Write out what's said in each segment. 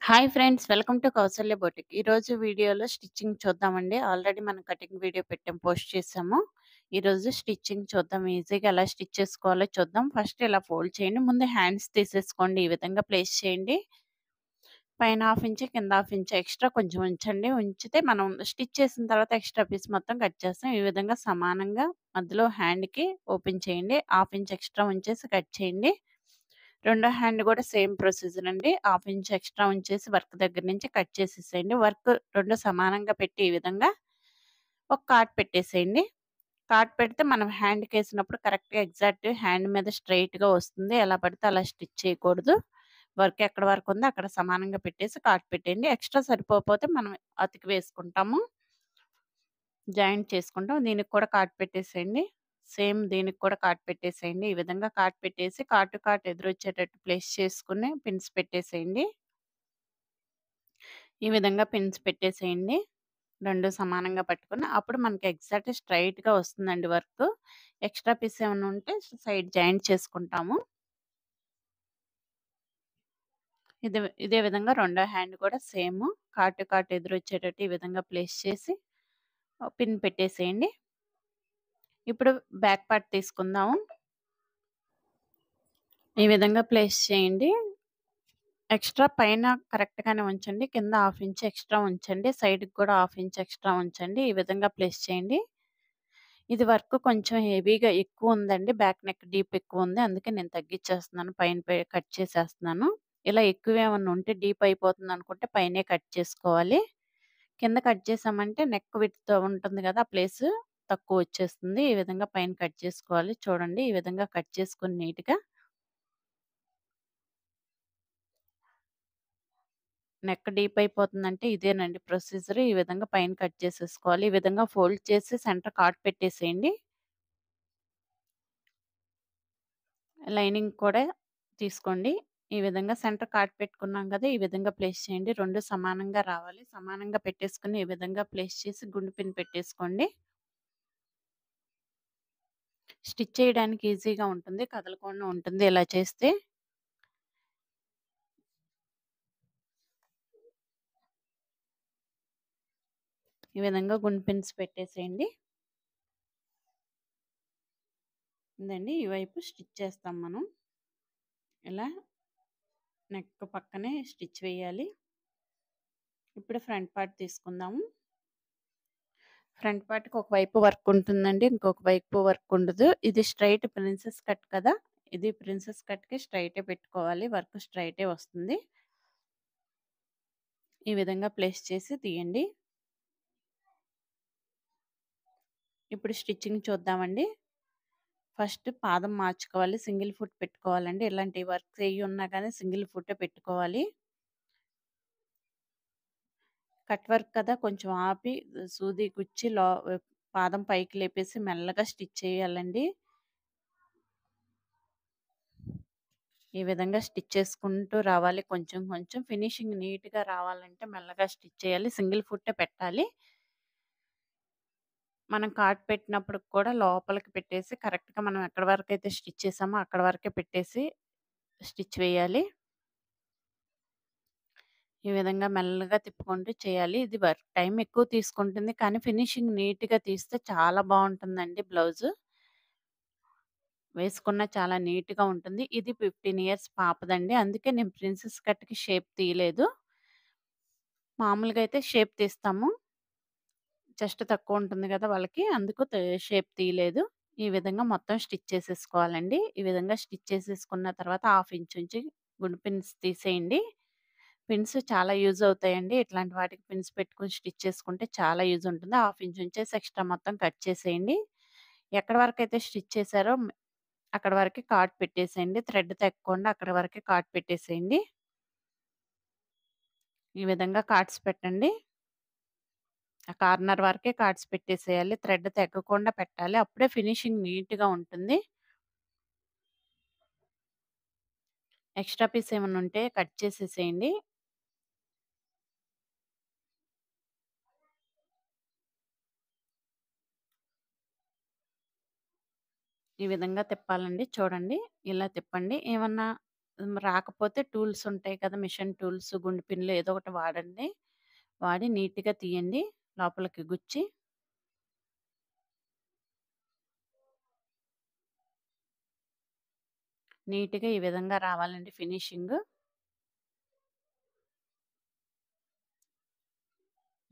Hi friends, welcome to Kausalya boutique. ఈరోజు వీడియోలో stitching చూద్దామండి. ఆల్రెడీ మనం కటింగ్ వీడియో పెట్టాం, పోస్ట్ చేసాము. ఈరోజు స్టిచ్చింగ్ చూద్దాం. ఈజీగా ఎలా స్టిచ్ చేసుకోవాలో చూద్దాం. ఫస్ట్ ఇలా ఫోల్డ్ చేయండి. ముందు హ్యాండ్స్ తీసేసుకోండి. ఈ విధంగా ప్లేస్ చేయండి. పైన హాఫ్ ఇంచ్, కింద హాఫ్ ఇంచ్ ఎక్స్ట్రా కొంచెం ఉంచండి. ఉంచితే మనం స్టిచ్ చేసిన తర్వాత ఎక్స్ట్రా పీస్ మొత్తం కట్ చేస్తాం. ఈ విధంగా సమానంగా మధ్యలో హ్యాండ్‌కి ఓపెన్ చేయండి. హాఫ్ ఇంచ్ ఎక్స్ట్రా ఉంచేసి కట్ చేయండి. రెండో హ్యాండ్ కూడా సేమ్ ప్రొసీజర్ అండి. హాఫ్ ఇంచ్ ఎక్స్ట్రా ఉంచేసి వర్క్ దగ్గర నుంచి కట్ చేసేసేయండి. వర్క్ 2 సమానంగా పెట్టి ఈ విధంగా ఒక కాట్ పెట్టేసేయండి. కాట్ పెడితే మనం హ్యాండ్‌కేసినప్పుడు కరెక్ట్‌గా ఎగ్జాక్ట్ హ్యాండ్ మీద స్ట్రెయిట్‌గా వస్తుంది. ఎలా పడితే అలా స్టిచ్ చేయకూడదు. వర్క్ ఎక్కడి వరకు ఉందో అక్కడ సమానంగా పెట్టేసి కాట్ పెట్టేయండి. ఎక్స్ట్రా సరిపోకపోతే మనం అతికి వేసుకుంటాము. జాయింట్ చేసుకుంటాం. దీనికి కూడా కాట్ పెట్టేసేయండి. సేమ్ దీనికి కూడా కాట్ పెట్టేసేయండి. ఈ విధంగా కాట్ పెట్టేసి కాట్ టు కాట్ ఎదురొచ్చేటట్టు ప్లేస్ చేసుకొని పిన్స్ పెట్టేసేయండి. ఈ విధంగా పిన్స్ పెట్టేసేయండి. 2 సమానంగా పట్టుకొని అప్పుడు మనకి ఎగ్జాక్ట్ స్ట్రెయిట్‌గా వస్తుందండి వర్క్. ఎక్స్ట్రా పీస్ ఏమన్నా ఉంటే సైడ్ జాయింట్ చేసుకుంటాము. ఇదే విధంగా రెండో హ్యాండ్ కూడా సేమ్ కాట్ టు కాట్ ఎదురొచ్చేటట్టు ఈ విధంగా ప్లేస్ చేసి పిన్ పెట్టేసేయండి. ఇప్పుడు బ్యాక్ పార్ట్ తీసుకుందాము. ఈ విధంగా ప్లేస్ చేయండి. ఎక్స్ట్రా పైన కరెక్ట్‌గానే ఉంచండి. కింద హాఫ్ ఇంచ్ ఎక్స్ట్రా ఉంచండి. సైడ్‌కి కూడా హాఫ్ ఇంచ్ ఎక్స్ట్రా ఉంచండి. ఈ విధంగా ప్లేస్ చేయండి. ఇది వర్క్ కొంచెం హెవీగా ఎక్కువుందండి. బ్యాక్ నెక్ డీప్ ఎక్కువుంది. అందుకే నేను తగ్గిచ్చేస్తున్నాను. పైన కట్ చేసేస్తున్నాను. ఇలా ఎక్కువేమన్నా ఉంటే డీప్ అయిపోతుందనుకుంటే పైనే కట్ చేసుకోవాలి. కింద కట్ చేసామంటే నెక్ విడ్త్ ఉంటుంది గదా! ఆ ప్లేసు తక్కువొచ్చేస్తుంది. ఈ విధంగా పైన కట్ చేసుకోవాలి. చూడండి ఈ విధంగా కట్ చేసుకొని నీట్‌గా నెక్ డీప్ అయిపోతుందంటే ఇదేనండి ప్రొసీజర్. ఈ విధంగా పైన కట్ చేసేసుకోవాలి. ఈ విధంగా ఫోల్డ్ చేసి సెంటర్ కాట్ పెట్టేసేయండి. లైనింగ్ కూడా తీసుకోండి. ఈ విధంగా సెంటర్ కాట్ పెట్టుకున్నాం కదా! ఈ విధంగా ప్లేస్ చేయండి. 2 సమానంగా రావాలి. సమానంగా పెట్టేసుకొని ఈ విధంగా ప్లేస్ చేసి గుండు పిన్ పెట్టేసుకోండి. స్టిచ్ చేయడానికి ఈజీగా ఉంటుంది. కదలకుండా ఉంటుంది ఇలా చేస్తే. ఈ విధంగా గుండు పిన్స్ పెట్టేసేయండి. ఇదండి ఈ వైపు స్టిచ్ చేస్తాం మనం. ఇలా నెక్ పక్కనే స్టిచ్ వేయాలి. ఇప్పుడు ఫ్రంట్ పార్ట్ తీసుకుందాము. ఫ్రంట్ పార్ట్‌కి ఒకవైపు వర్క్ ఉంటుందండి. ఇంకొక వైపు వర్క్ ఉండదు. ఇది స్ట్రెయిట్ ప్రిన్సెస్ కట్ కదా! ఇది ప్రిన్సెస్ కట్‌కి స్ట్రెయిటే పెట్టుకోవాలి. వర్క్ స్ట్రెయిటే వస్తుంది. ఈ విధంగా ప్లేస్ చేసి తీయండి. ఇప్పుడు స్టిచ్చింగ్ చూద్దామండి. ఫస్ట్ పాదం మార్చుకోవాలి. సింగిల్ ఫుట్ పెట్టుకోవాలండి. ఇలాంటి వర్క్స్ ఏయి ఉన్నా గానీ సింగిల్ ఫుట్టే పెట్టుకోవాలి. కట్ వర్క్ కదా! కొంచెం ఆపి సూది గుచ్చి పాదం పైకి లేపేసి మెల్లగా స్టిచ్ చేయాలండి. ఈ విధంగా స్టిచ్ చేసుకుంటూ రావాలి. కొంచెం కొంచెం ఫినిషింగ్ నీట్‌గా రావాలంటే మెల్లగా స్టిచ్ చేయాలి. సింగిల్ ఫుట్టే పెట్టాలి. మనం కాట్ పెట్టినప్పుడు కూడా లోపలికి పెట్టేసి కరెక్ట్‌గా మనం ఎక్కడి వరకైతే స్టిచ్ చేసామో అక్కడి వరకే పెట్టేసి స్టిచ్ వేయాలి. ఈ విధంగా మెల్లగా తిప్పుకుంటూ చేయాలి. ఇది వర్క్ టైం ఎక్కువ తీసుకుంటుంది. కానీ ఫినిషింగ్ నీట్‌గా తీస్తే చాలా బావుంటుందండి బ్లౌజు. వేసుకున్న చాలా నీట్‌గా ఉంటుంది. ఇది 15 ఇయర్స్ పాపదండి. అందుకే నేను ప్రిన్సెస్ కట్‌కి షేప్ తీయలేదు. మామూలుగా అయితే షేప్ తీస్తాము. చెస్ట్ తక్కువ ఉంటుంది గదా! వాళ్ళకి. అందుకు షేప్ తీయలేదు. ఈ విధంగా మొత్తం స్టిచ్ చేసేసుకోవాలండి. ఈ విధంగా స్టిచ్ చేసేసుకున్న తర్వాత హాఫ్ ఇంచ్ ఉంచి గుండు పిన్స్ తీసేయండి. పిన్స్ చాలా యూజ్ అవుతాయండి. ఇట్లాంటి వాటికి పిన్స్ పెట్టుకొని స్టిచ్ చేసుకుంటే చాలా యూజ్ ఉంటుంది. హాఫ్ ఇంచ్ ఉంచేసి ఎక్స్ట్రా మొత్తం కట్ చేసేయండి. ఎక్కడి వరకైతే స్టిచ్ చేశారో అక్కడి వరకే కాట్ పెట్టేసేయండి. థ్రెడ్ తెగ్గకుండా అక్కడి వరకే కాట్ పెట్టేసేయండి. ఈ విధంగా కార్డ్స్ పెట్టండి. ఆ కార్నర్ వరకే కార్డ్స్ పెట్టేసేయాలి. థ్రెడ్ తెగ్గకుండా పెట్టాలి. అప్పుడే ఫినిషింగ్ నీట్‌గా ఉంటుంది. ఎక్స్‌ట్రా పీస్ ఏమన్నా ఉంటే కట్ చేసేసేయండి. ఈ విధంగా తిప్పాలండి. చూడండి ఇలా తిప్పండి. ఏమన్నా రాకపోతే టూల్స్ ఉంటాయి కదా! మిషన్ టూల్స్, గుండు పిన్లు ఏదో ఒకటి వాడండి. వాడి నీట్‌గా తీయండి లోపలికి గుచ్చి. నీట్‌గా ఈ విధంగా రావాలండి ఫినిషింగు.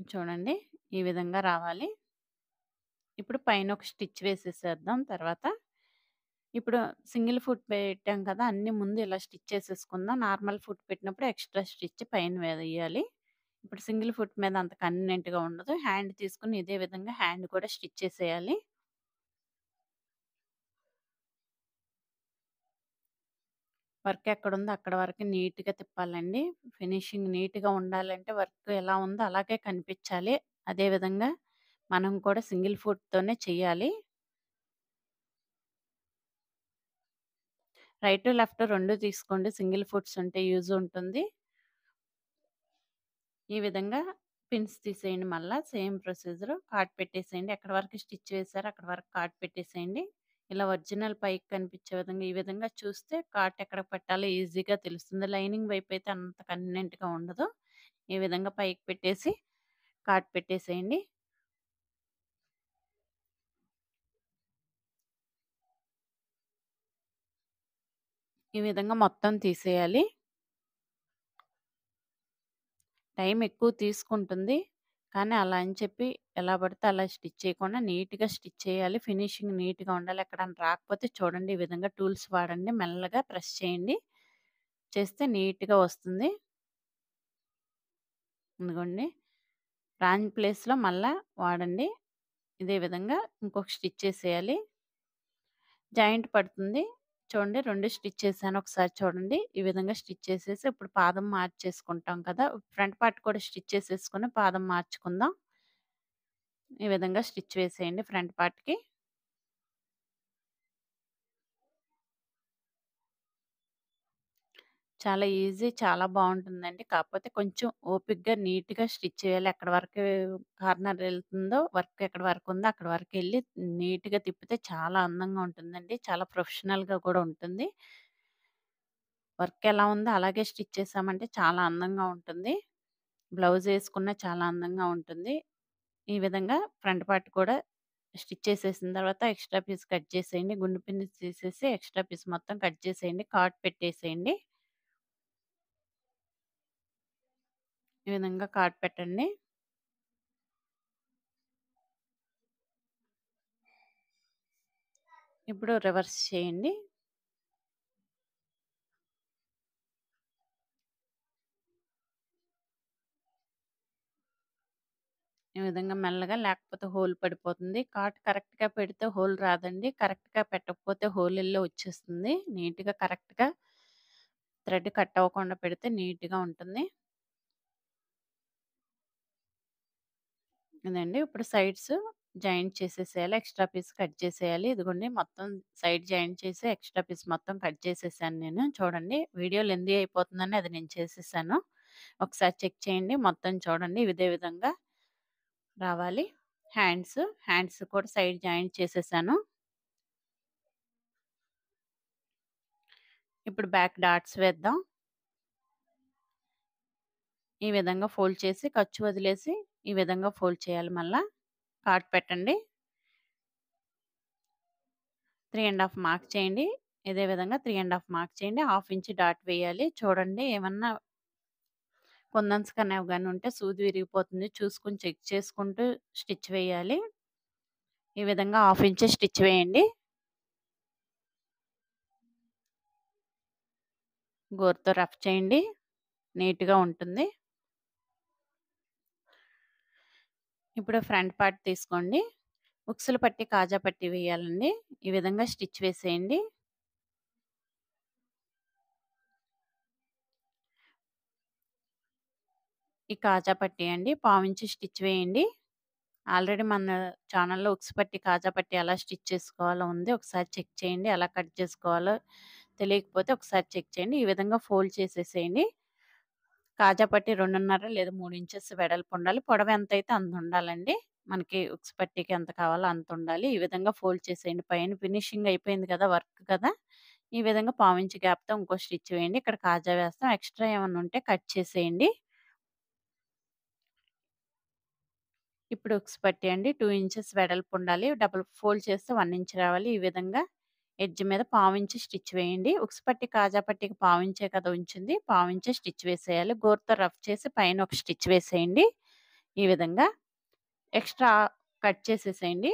చూడండి ఈ విధంగా రావాలి. ఇప్పుడు పైన ఒక స్టిచ్ వేసేసేద్దాం తర్వాత. ఇప్పుడు సింగిల్ ఫుట్ పెట్టాం కదా! అన్నీ ముందు ఇలా స్టిచ్ చేసేసుకుందాం. నార్మల్ ఫుట్ పెట్టినప్పుడు ఎక్స్‌ట్రా స్టిచ్ పైన వేయాలి. ఇప్పుడు సింగిల్ ఫుట్ మీద అంత కన్వీనియంట్‌గా ఉండదు. హ్యాండ్ తీసుకొని ఇదే విధంగా హ్యాండ్ కూడా స్టిచ్ చేసేయాలి. వర్క్ ఎక్కడుందో అక్కడ వరకు నీట్‌గా తిప్పాలండి. ఫినిషింగ్ నీట్‌గా ఉండాలంటే వర్క్ ఎలా ఉందో అలాగే కనిపించాలి. అదే విధంగా మనం కూడా సింగిల్ ఫుట్‌తోనే చేయాలి. రైటు, లెఫ్ట్ 2 తీసుకోండి. సింగిల్ ఫుట్స్ ఉంటే యూజ్ ఉంటుంది. ఈ విధంగా పిన్స్ తీసేయండి మళ్ళా సేమ్ ప్రొసీజర్. కార్డ్ పెట్టేసేయండి. ఎక్కడి వరకు స్టిచ్ వేసారో అక్కడి వరకు కార్డ్ పెట్టేసేయండి. ఇలా ఒరిజినల్ పైకి కనిపించే విధంగా ఈ విధంగా చూస్తే కార్ట్ ఎక్కడ పెట్టాలో ఈజీగా తెలుస్తుంది. లైనింగ్ వైపు అయితే అంత కన్వీనియంట్‌గా ఉండదు. ఈ విధంగా పైకి పెట్టేసి కార్డ్ పెట్టేసేయండి. ఈ విధంగా మొత్తం తీసేయాలి. టైం ఎక్కువ తీసుకుంటుంది. కానీ అలా అని చెప్పి ఎలా పడితే అలా స్టిచ్ చేయకుండా నీట్‌గా స్టిచ్ చేయాలి. ఫినిషింగ్ నీట్‌గా ఉండాలి. ఎక్కడైనా రాకపోతే చూడండి ఈ విధంగా టూల్స్ వాడండి. మెల్లగా ప్రెస్ చేయండి. చేస్తే నీట్‌గా వస్తుంది. ఇదిగోండి. రాని ప్లేస్‌లో మళ్ళా వాడండి. ఇదే విధంగా ఇంకొక స్టిచ్ చేసేయాలి. జాయింట్ పడుతుంది. చూడండి 2 స్టిచ్ చేశాను. ఒకసారి చూడండి. ఈ విధంగా స్టిచ్ చేసేసి ఇప్పుడు పాదం మార్చేసుకుంటాం కదా! ఫ్రంట్ పార్ట్ కూడా స్టిచ్ చేసేసుకొని పాదం మార్చుకుందాం. ఈ విధంగా స్టిచ్ వేసేయండి ఫ్రంట్ పార్ట్‌కి. చాలా ఈజీ. చాలా బావుంటుందండి. కాకపోతే కొంచెం ఓపికగా నీట్‌గా స్టిచ్ చేయాలి. ఎక్కడి వరకు కార్నర్ ఎళ్తుందో వర్క్ ఎక్కడి వరకు ఉందో అక్కడి వరకెళ్ళి నీట్‌గా తిప్పితే చాలా అందంగా ఉంటుందండి. చాలా ప్రొఫెషనల్‌గా కూడా ఉంటుంది. వర్క్ ఎలా ఉందో అలాగే స్టిచ్ చేసామంటే చాలా అందంగా ఉంటుంది. బ్లౌజ్ ఏసుకున్న చాలా అందంగా ఉంటుంది. ఈ విధంగా ఫ్రంట్ పార్ట్ కూడా స్టిచ్ చేసేసిన తర్వాత ఎక్స్‌ట్రా పీస్ కట్ చేసేయండి. గుండు పిన్ని తీసేసి ఎక్స్‌ట్రా పీస్ మొత్తం కట్ చేసేయండి. కార్డ్ పెట్టేసేయండి. ఈ విధంగా కార్డ్ పెట్టండి. ఇప్పుడు రివర్స్ చేయండి. ఈ విధంగా మెల్లగా లేకపోతే హోల్ పడిపోతుంది. కార్డ్ కరెక్ట్‌గా పెడితే హోల్ రాదండి. కరెక్ట్‌గా పెట్టకపోతే హోల్ ఎళ్ళి వచ్చేస్తుంది. నీట్‌గా కరెక్ట్‌గా థ్రెడ్ కట్ అవ్వకుండా పెడితే నీట్‌గా ఉంటుంది. ఇదండి. ఇప్పుడు సైడ్స్ జాయింట్ చేసేసేయాలి. ఎక్స్‌ట్రా పీస్ కట్ చేసేయాలి. ఇదిగోండి మొత్తం సైడ్ జాయింట్ చేసి ఎక్స్‌ట్రా పీస్ మొత్తం కట్ చేసేసాను నేను. చూడండి వీడియో లెంథీ అయిపోతుందని అది నేను చేసేసాను. ఒకసారి చెక్ చేయండి. మొత్తం చూడండి ఇదే విధంగా రావాలి. హ్యాండ్స్ కూడా సైడ్ జాయింట్ చేసేసాను. ఇప్పుడు బ్యాక్ డాట్స్ వేద్దాం. ఈ విధంగా ఫోల్డ్ చేసి ఖర్చు వదిలేసి ఈ విధంగా ఫోల్డ్ చేయాలి మళ్ళా. కార్డ్ పెట్టండి. 3 ½ మార్క్ చేయండి. ఇదే విధంగా 3 ½ మార్క్ చేయండి. 1/2 ఇంచ్ డాట్ వేయాలి. చూడండి ఏమన్నా కుందన్స్ కానీ అవి గాని ఉంటే సూది విరిగిపోతుంది. చూసుకొని చెక్ చేసుకుంటూ స్టిచ్ వేయాలి. ఈ విధంగా 1/2 ఇంచ్ స్టిచ్ వేయండి. గోరుతో రఫ్ చేయండి. నీట్‌గా ఉంటుంది. ఇప్పుడు ఫ్రంట్ పార్ట్ తీసుకోండి. ఉక్సులు పట్టి, కాజా పట్టి వేయాలండి. ఈ విధంగా స్టిచ్ వేసేయండి. ఈ కాజా పట్టి అండి. పావించి స్టిచ్ వేయండి. ఆల్రెడీ మన ఛానెల్‌లో ఉక్స్ పట్టి, కాజా పట్టి ఎలా స్టిచ్ చేసుకోవాలో ఉంది. ఒకసారి చెక్ చేయండి. ఎలా కట్ చేసుకోవాలో తెలియకపోతే ఒకసారి చెక్ చేయండి. ఈ విధంగా ఫోల్డ్ చేసేసేయండి. కాజా పట్టి 2.5 లేదా 3 ఇంచెస్ వెడల్పు ఉండాలి. పొడవు ఎంతైతే అంత ఉండాలండి. మనకి ఉక్స్ పట్టీకి ఎంత కావాలో అంత ఉండాలి. ఈ విధంగా ఫోల్డ్ చేసేయండి. పైన ఫినిషింగ్ అయిపోయింది కదా! వర్క్ కదా! ఈ విధంగా పావించి గ్యాప్‌తో ఇంకో స్టిచ్ వేయండి. ఇక్కడ కాజా వేస్తాం. ఎక్స్‌ట్రా ఏమన్నా ఉంటే కట్ చేసేయండి. ఇప్పుడు ఉక్స్ పట్టీ అండి 2 ఇంచెస్ వెడల్పు ఉండాలి. డబుల్ ఫోల్డ్ చేస్తే 1 ఇంచ్ రావాలి. ఈ విధంగా ఎడ్జ్ మీద పావించి స్టిచ్ వేయండి. ఉక్స్ పట్టీ, కాజా పట్టీకి పావించే కదా ఉంచింది. పావించే స్టిచ్ వేసేయాలి. గోరుతో రఫ్ చేసి పైన ఒక స్టిచ్ వేసేయండి. ఈ విధంగా ఎక్స్‌ట్రా కట్ చేసేసేయండి.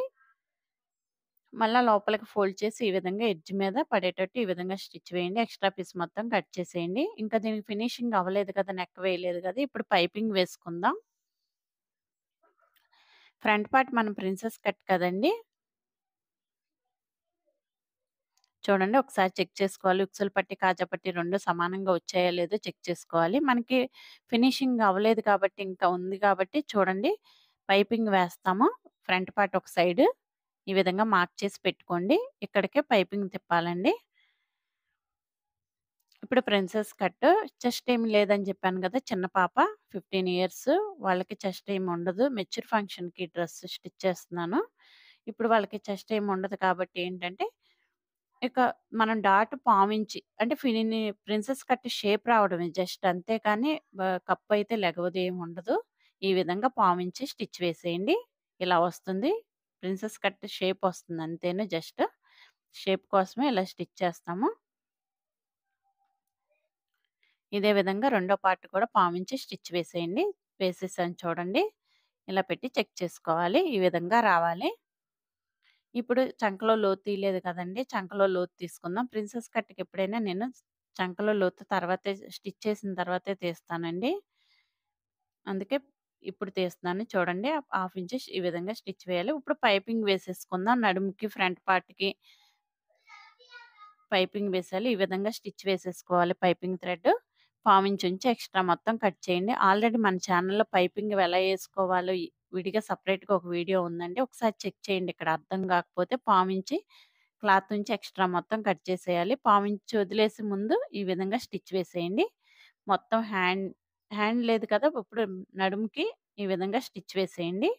మళ్ళా లోపలికి ఫోల్డ్ చేసి ఈ విధంగా ఎడ్జ్ మీద పడేటట్టు ఈ విధంగా స్టిచ్ వేయండి. ఎక్స్‌ట్రా పీస్ మొత్తం కట్ చేసేయండి. ఇంకా దీనికి ఫినిషింగ్ అవ్వలేదు కదా! నెక్ వేయలేదు కదా! ఇప్పుడు పైపింగ్ వేసుకుందాం. ఫ్రంట్ పార్ట్ మనం ప్రిన్సెస్ కట్ కదండీ! చూడండి ఒకసారి చెక్ చేసుకోవాలి. ఉక్సులు పట్టి, కాజా పట్టి 2 సమానంగా వచ్చాయో లేదో చెక్ చేసుకోవాలి. మనకి ఫినిషింగ్ అవ్వలేదు కాబట్టి ఇంకా ఉంది కాబట్టి చూడండి పైపింగ్ వేస్తాము. ఫ్రంట్ పార్ట్ ఒక సైడ్ ఈ విధంగా మార్క్ చేసి పెట్టుకోండి. ఇక్కడికే పైపింగ్ తిప్పాలండి. ఇప్పుడు ప్రిన్సెస్ కట్ చెస్ట్ ఏమి లేదని చెప్పాను కదా! చిన్న పాప 15 ఇయర్స్ వాళ్ళకి చెస్ట్ ఏమి ఉండదు. మెచ్యూర్ ఫంక్షన్‌కి డ్రెస్ స్టిచ్ చేస్తున్నాను. ఇప్పుడు వాళ్ళకి చెస్ట్ ఏమి ఉండదు కాబట్టి ఏంటంటే ఇక మనం డాట్ పావించి అంటే ప్రిన్సెస్ కట్ షేప్ రావడమే జస్ట్ అంతే కానీ కప్ అయితే లెగవదు ఏముండదు. ఈ విధంగా పావించి స్టిచ్ వేసేయండి. ఇలా వస్తుంది. ప్రిన్సెస్ కట్ షేప్ వస్తుంది అంతేను జస్ట్. షేప్ కోసమే ఇలా స్టిచ్ చేస్తాము. ఇదే విధంగా రెండో పార్ట్ కూడా పావించి స్టిచ్ వేసేయండి. వేసేసాను చూడండి. ఇలా పెట్టి చెక్ చేసుకోవాలి. ఈ విధంగా రావాలి. ఇప్పుడు చంకలో లోతు తీయలేదు కదండీ! చంకలో లోతు తీసుకుందాం. ప్రిన్సెస్ కట్‌కి ఎప్పుడైనా నేను చంకలో లోతు తర్వాతే స్టిచ్ చేసిన తర్వాతే తీస్తానండి. అందుకే ఇప్పుడు తీస్తున్నాను చూడండి. హాఫ్ ఇంచెస్ ఈ విధంగా స్టిచ్ వేయాలి. ఇప్పుడు పైపింగ్ వేసేసుకుందాం. నడుముకి, ఫ్రంట్ పార్ట్‌కి పైపింగ్ వేసేయాలి. ఈ విధంగా స్టిచ్ వేసేసుకోవాలి పైపింగ్ థ్రెడ్. పావించి ఉంచి ఎక్స్‌ట్రా మొత్తం కట్ చేయండి. ఆల్రెడీ మన ఛానెల్‌లో పైపింగ్ ఎలా ఏసుకోవాలో విడిగా సెపరేట్‌గా ఒక వీడియో ఉందండి. ఒకసారి చెక్ చేయండి. ఇక్కడ అర్థం కాకపోతే పావించి క్లాత్ నుంచి ఎక్స్‌ట్రా మొత్తం కట్ చేసేయాలి. పావించి వదిలేసి ముందు ఈ విధంగా స్టిచ్ వేసేయండి. మొత్తం హ్యాండ్ హ్యాండ్ లేదు కదా! ఇప్పుడు నడుముకి ఈ విధంగా స్టిచ్ వేసేయండి.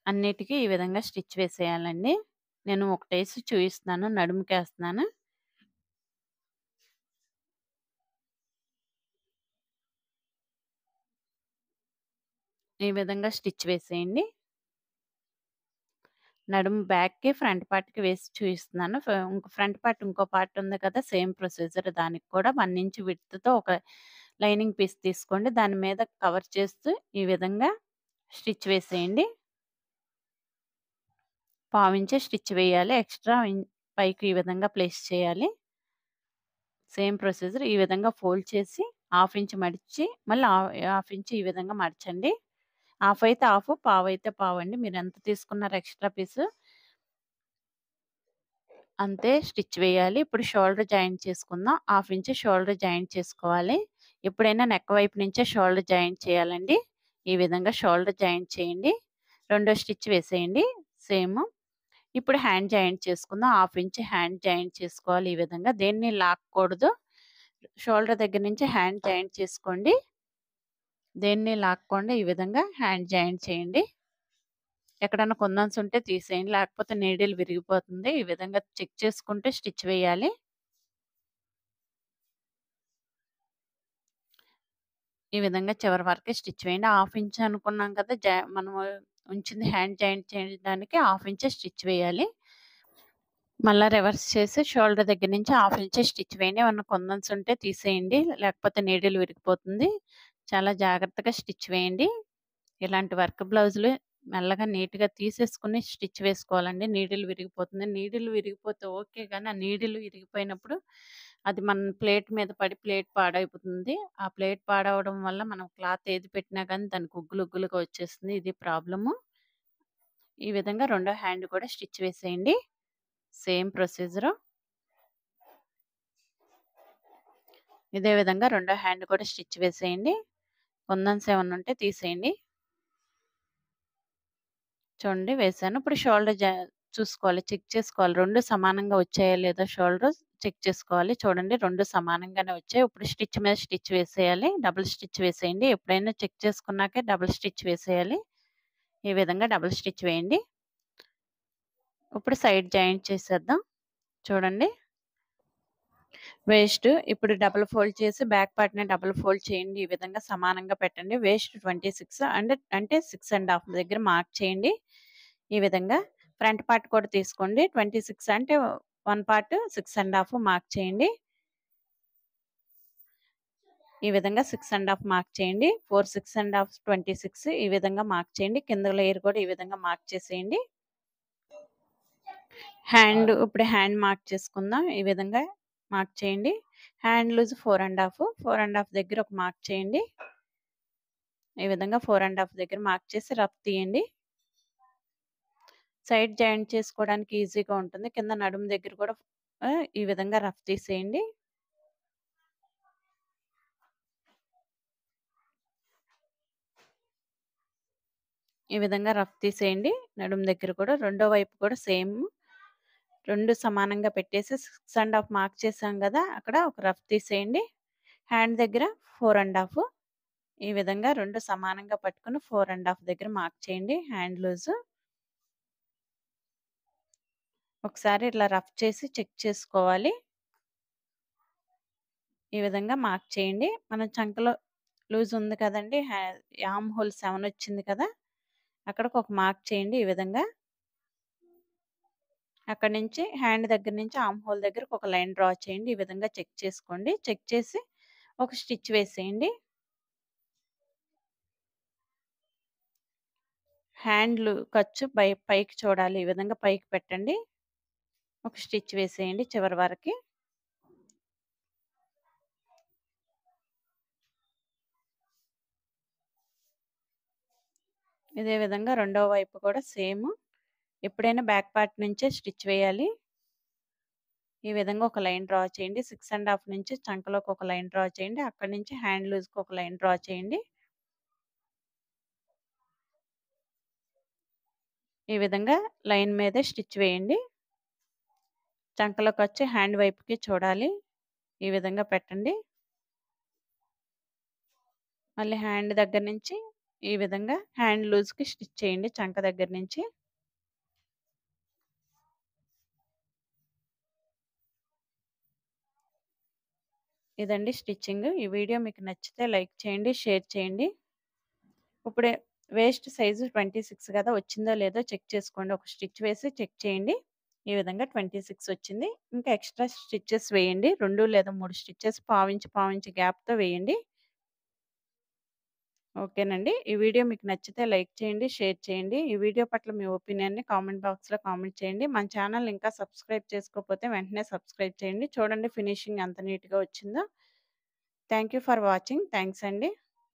అన్నిటికి ఈ విధంగా స్టిచ్ వేసేయాలండి. నేను ఒకటేసి చూయిస్తున్నాను. నడుముకేస్తున్నాను. ఈ విధంగా స్టిచ్ వేసేయండి. నడుము బ్యాక్‌కి, ఫ్రంట్ పార్ట్‌కి వేసి చూయిస్తున్నాను. ఫ్రంట్ పార్ట్ ఇంకో పార్ట్ ఉంది కదా! సేమ్ ప్రొసీజర్ దానికి కూడా 1 ఇంచ్ విడ్త్‌తో ఒక లైనింగ్ పీస్ తీసుకోండి. దాని మీద కవర్ చేస్తూ ఈ విధంగా స్టిచ్ వేసేయండి. పావించే స్టిచ్ వేయాలి. ఎక్స్‌ట్రా పైకి ఈ విధంగా ప్లేస్ చేయాలి. సేమ్ ప్రొసీజర్ ఈ విధంగా ఫోల్డ్ చేసి హాఫ్ ఇంచ్ మడిచి మళ్ళీ హాఫ్ ఇంచ్ ఈ విధంగా మడచండి. హాఫ్ అయితే హాఫ్, పావు అయితే పావండి. మీరెంత తీసుకున్నారు ఎక్స్‌ట్రా పీసు అంతే స్టిచ్ వేయాలి. ఇప్పుడు షోల్డర్ జాయింట్ చేసుకుందాం. హాఫ్ ఇంచ్ షోల్డర్ జాయింట్ చేసుకోవాలి. ఎప్పుడైనా నెక్ వైపు నుంచే షోల్డర్ జాయింట్ చేయాలండి. ఈ విధంగా షోల్డర్ జాయింట్ చేయండి. రెండో స్టిచ్ వేసేయండి సేమ్. ఇప్పుడు హ్యాండ్ జాయింట్ చేసుకుందాం. హాఫ్ ఇంచ్ హ్యాండ్ జాయింట్ చేసుకోవాలి ఈ విధంగా. దేన్ని లాక్కూడదు. షోల్డర్ దగ్గర నుంచి హ్యాండ్ జాయింట్ చేసుకోండి. దేన్ని లాక్కుండా ఈ విధంగా హ్యాండ్ జాయింట్ చేయండి. ఎక్కడన్నా కుందన్స్ ఉంటే తీసేయండి. లేకపోతే నీడిల్ విరిగిపోతుంది. ఈ విధంగా చెక్ చేసుకుంటే స్టిచ్ వేయాలి. ఈ విధంగా చివరి వరకే స్టిచ్ వేయండి. హాఫ్ ఇంచ్ అనుకున్నాం కదా! మనము ఉంచింది హ్యాండ్ జాయింట్ చేయడానికి హాఫ్ ఇంచే స్టిచ్ వేయాలి. మళ్ళా రివర్స్ చేసి షోల్డర్ దగ్గర నుంచి హాఫ్ ఇంచే స్టిచ్ వేయండి. ఏమన్నా కుందన్స్ ఉంటే తీసేయండి. లేకపోతే నీడిల్ విరిగిపోతుంది. చాలా జాగ్రత్తగా స్టిచ్ వేయండి. ఇలాంటి వర్క్ బ్లౌజులు మెల్లగా నీట్‌గా తీసేసుకొని స్టిచ్ వేసుకోవాలండి. నీడిల్ విరిగిపోతుంది. నీడిల్ విరిగిపోతే ఓకే గానీ, ఆ నీడిల్ విరిగిపోయినప్పుడు అది మన ప్లేట్ మీద పడి ప్లేట్ పాడైపోతుంది. ఆ ప్లేట్ పాడవడం వల్ల మనం క్లాత్ ఏది పెట్టినా గానీ దానికి ఉగ్గులు ఉగ్గులుగా వచ్చేస్తుంది. ఇది ప్రాబ్లము. ఈ విధంగా రెండో హ్యాండ్ కూడా స్టిచ్ వేసేయండి. Same procedure. ఇదే విధంగా రెండో హ్యాండ్ కూడా స్టిచ్ వేసేయండి. కుందన్స్ ఏమన్నా ఉంటే తీసేయండి. చూడండి వేసాను. ఇప్పుడు షోల్డర్ చూసుకోవాలి. చెక్ చేసుకోవాలి. 2 సమానంగా వచ్చాయా లేదా షోల్డర్ చెక్ చేసుకోవాలి. చూడండి 2 సమానంగానే వచ్చాయి. ఇప్పుడు స్టిచ్ మీద స్టిచ్ వేసేయాలి. డబుల్ స్టిచ్ వేసేయండి. ఎప్పుడైనా చెక్ చేసుకున్నాకే డబుల్ స్టిచ్ వేసేయాలి. ఈ విధంగా డబుల్ స్టిచ్ వేయండి. ఇప్పుడు సైడ్ జాయింట్ చేసేద్దాం. చూడండి. ఇప్పుడు డబుల్ ఫోల్డ్ చేసి బ్యాక్ పార్ట్‌ని డబుల్ ఫోల్డ్ చేయండి. ఈ విధంగా సమానంగా పెట్టండి. వేస్ట్ 26 అంటే 6 ½ దగ్గర మార్క్ చేయండి. ఈ విధంగా ఫ్రంట్ పార్ట్ కూడా తీసుకోండి. 26 అంటే 1 పార్ట్ 6 ½ మార్క్ చేయండి. ఈ విధంగా 6 ½ మార్క్ చేయండి. 4 6 ½ 26 ఈ విధంగా మార్క్ చేయండి. కింద లేయర్ కూడా ఈ విధంగా మార్క్ చేసేయండి. ఇప్పుడు హ్యాండ్ మార్క్ చేసుకుందాం. ఈ విధంగా మార్క్ చేయండి. హ్యాండ్ లూజ్ 4 ½ దగ్గర ఒక మార్క్ చేయండి. ఈ విధంగా 4 ½ దగ్గర మార్క్ చేసి రఫ్ తీయండి. సైడ్ జాయింట్ చేసుకోవడానికి ఈజీగా ఉంటుంది. కింద నడుము దగ్గర కూడా ఈ విధంగా రఫ్ తీసేయండి. ఈ విధంగా రఫ్ తీసేయండి. నడుము దగ్గర కూడా రెండో వైపు కూడా సేమ్ 2 సమానంగా పెట్టేసి 6 ½ మార్క్ చేసాం కదా! అక్కడ ఒక రఫ్ తీసేయండి. హ్యాండ్ దగ్గర 4 ½ ఈ విధంగా 2 సమానంగా పట్టుకొని 4 ½ దగ్గర మార్క్ చేయండి హ్యాండ్ లూజ్. ఒకసారి ఇట్లా రఫ్ చేసి చెక్ చేసుకోవాలి. ఈ విధంగా మార్క్ చేయండి. మన చంకలో లూజ్ ఉంది కదండీ! ఆర్మ్ హోల్ 7 వచ్చింది కదా! అక్కడికి ఒక మార్క్ చేయండి ఈ విధంగా. అక్కడి నుంచి హ్యాండ్ దగ్గర నుంచి ఆర్మ్ హోల్ దగ్గరకి ఒక లైన్ డ్రా చేయండి. ఈ విధంగా చెక్ చేసుకోండి. చెక్ చేసి ఒక స్టిచ్ వేసేయండి. ఖర్చు పైకి చూడాలి. ఈ విధంగా పైకి పెట్టండి. ఒక స్టిచ్ వేసేయండి చివరి వరకి. ఇదే విధంగా రెండో వైపు కూడా సేమ్. ఎప్పుడైనా బ్యాక్ పార్ట్ నుంచే స్టిచ్ వేయాలి. ఈ విధంగా ఒక లైన్ డ్రా చేయండి. 6 ½ నుంచి చంకలోకి ఒక లైన్ డ్రా చేయండి. అక్కడి నుంచి హ్యాండ్ లూజ్‌కి ఒక లైన్ డ్రా చేయండి. ఈ విధంగా లైన్ మీదే స్టిచ్ వేయండి. చంకలోకొచ్చి హ్యాండ్ వైపుకి చూడాలి. ఈ విధంగా పెట్టండి. మళ్ళీ హ్యాండ్ దగ్గర నుంచి ఈ విధంగా హ్యాండ్ లూజ్‌కి స్టిచ్ చేయండి చంక దగ్గర నుంచి. ఇదండి స్టిచ్చింగ్. ఈ వీడియో మీకు నచ్చితే లైక్ చేయండి, షేర్ చేయండి. ఇప్పుడే వేస్ట్ సైజు 26 కదా! వచ్చిందో లేదో చెక్ చేసుకోండి. ఒక స్టిచ్ వేసి చెక్ చేయండి. ఈ విధంగా 26 వచ్చింది. ఇంకా ఎక్స్‌ట్రా స్టిచెస్ వేయండి. 2 లేదా 3 స్టిచెస్ పావించి గ్యాప్‌తో వేయండి. ఓకేనండి. ఈ వీడియో మీకు నచ్చితే లైక్ చేయండి, షేర్ చేయండి. ఈ వీడియో పట్ల మీ ఒపీనియన్‌ని కామెంట్ బాక్స్‌లో కామెంట్ చేయండి. మన ఛానెల్ ఇంకా సబ్స్క్రైబ్ చేసుకోకపోతే వెంటనే సబ్స్క్రైబ్ చేయండి. చూడండి ఫినిషింగ్ ఎంత నీట్‌గా వచ్చిందో. Thank you for watching. Thanks అండి.